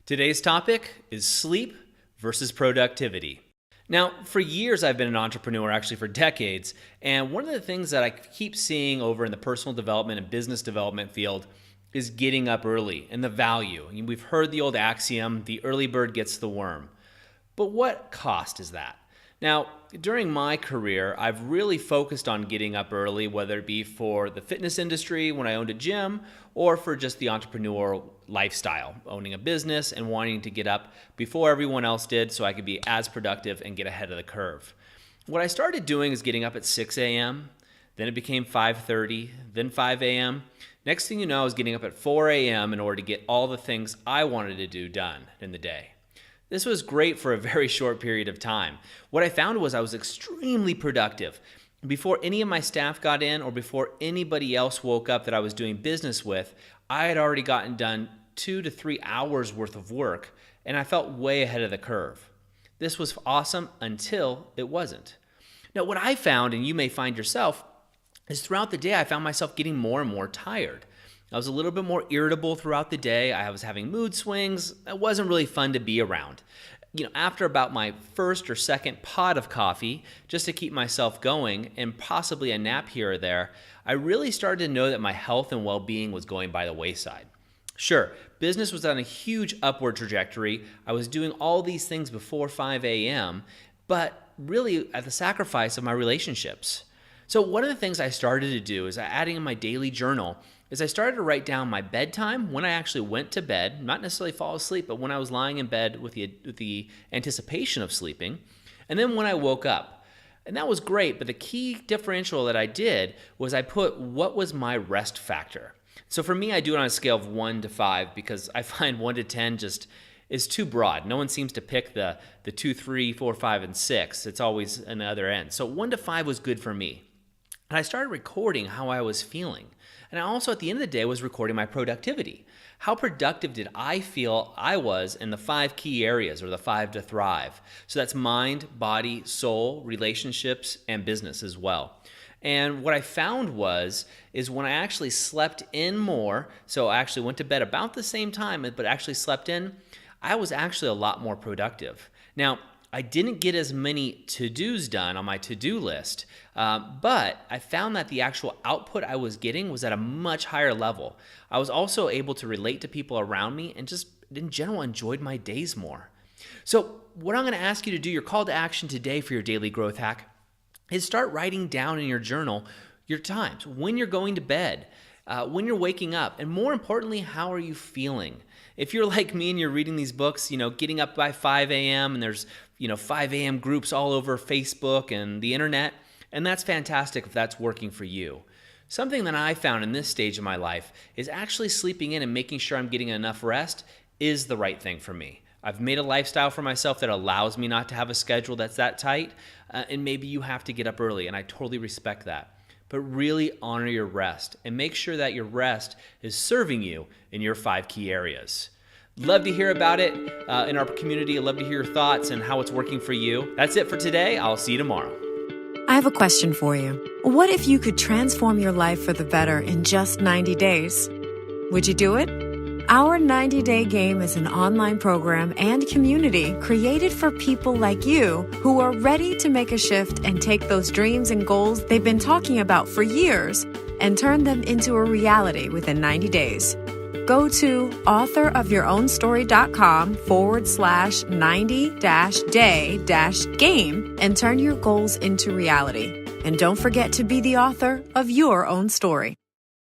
Today's topic is sleep versus productivity. Now, for years, I've been an entrepreneur, actually for decades, and one of the things that I keep seeing over in the personal development and business development field is getting up early and the value. I mean, we've heard the old axiom, the early bird gets the worm. But what cost is that? Now, during my career, I've really focused on getting up early, whether it be for the fitness industry when I owned a gym, or for just the entrepreneurial lifestyle, owning a business and wanting to get up before everyone else did so I could be as productive and get ahead of the curve. What I started doing is getting up at 6 a.m., then it became 5:30, then 5 a.m. Next thing you know, I was getting up at 4 a.m. in order to get all the things I wanted to do done in the day. This was great for a very short period of time. What I found was I was extremely productive. Before any of my staff got in or before anybody else woke up that I was doing business with, I had already gotten done 2 to 3 hours worth of work, and I felt way ahead of the curve. This was awesome until it wasn't. Now, what I found, and you may find yourself, is throughout the day I found myself getting more and more tired. I was a little bit more irritable throughout the day. I was having mood swings. It wasn't really fun to be around. After about my first or second pot of coffee, just to keep myself going and possibly a nap here or there, I really started to know that my health and well-being was going by the wayside. Sure, business was on a huge upward trajectory. I was doing all these things before 5 a.m., but really at the sacrifice of my relationships. So one of the things I started to do is adding in my daily journal is I started to write down my bedtime when I actually went to bed, not necessarily fall asleep, but when I was lying in bed with the anticipation of sleeping, and then when I woke up. And that was great, but the key differential that I did was I put what was my rest factor. So for me, I do it on a scale of 1 to 5 because I find 1 to 10 just is too broad. No one seems to pick the 2, 3, 4, 5, and 6. It's always on the other end. So 1 to 5 was good for me. And I started recording how I was feeling. And I also, at the end of the day, was recording my productivity. How productive did I feel I was in the 5 key areas, or the 5 to thrive? So that's mind, body, soul, relationships, and business as well. And what I found is when I actually slept in more, so I actually went to bed about the same time, but actually slept in, I was actually a lot more productive. Now, I didn't get as many to-dos done on my to-do list, but I found that the actual output I was getting was at a much higher level. I was also able to relate to people around me and just, in general, enjoyed my days more. So what I'm going to ask you to do, your call to action today for your daily growth hack, is start writing down in your journal your times, when you're going to bed, when you're waking up, and more importantly, how are you feeling? If you're like me and you're reading these books, getting up by 5 a.m. and there's 5 a.m. groups all over Facebook and the internet, and that's fantastic if that's working for you. Something that I found in this stage of my life is actually sleeping in and making sure I'm getting enough rest is the right thing for me. I've made a lifestyle for myself that allows me not to have a schedule that's that tight, and maybe you have to get up early, and I totally respect that. But really honor your rest and make sure that your rest is serving you in your 5 key areas. Love to hear about it in our community. I'd love to hear your thoughts and how it's working for you. That's it for today. I'll see you tomorrow. I have a question for you. What if you could transform your life for the better in just 90 days? Would you do it? Our 90-Day Game is an online program and community created for people like you who are ready to make a shift and take those dreams and goals they've been talking about for years and turn them into a reality within 90 days. Go to authorofyourownstory.com/90-day-game and turn your goals into reality. And don't forget to be the author of your own story.